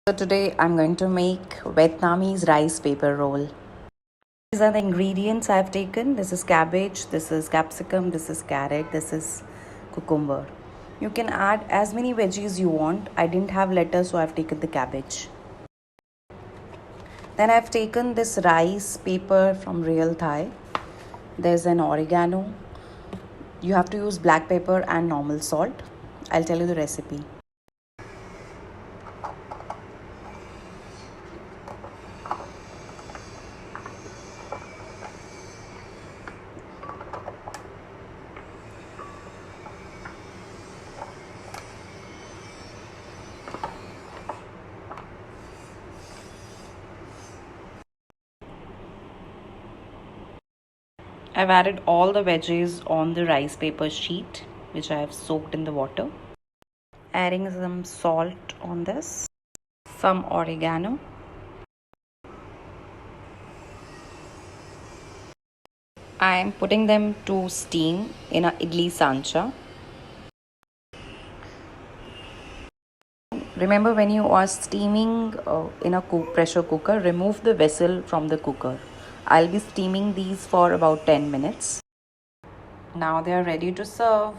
So today I'm going to make Vietnamese rice paper roll. These are the ingredients I've taken. This is cabbage, this is capsicum, this is carrot, this is cucumber. You can add as many veggies you want. I didn't have lettuce, so I've taken the cabbage. Then I've taken this rice paper from Real Thai. There's an oregano. You have to use black pepper and normal salt. I'll tell you the recipe. I've added all the veggies on the rice paper sheet, which I have soaked in the water. Adding some salt on this, some oregano, I am putting them to steam in a idli sancha. Remember, when you are steaming in a pressure cooker, remove the vessel from the cooker. I'll be steaming these for about 10 minutes. Now they are ready to serve.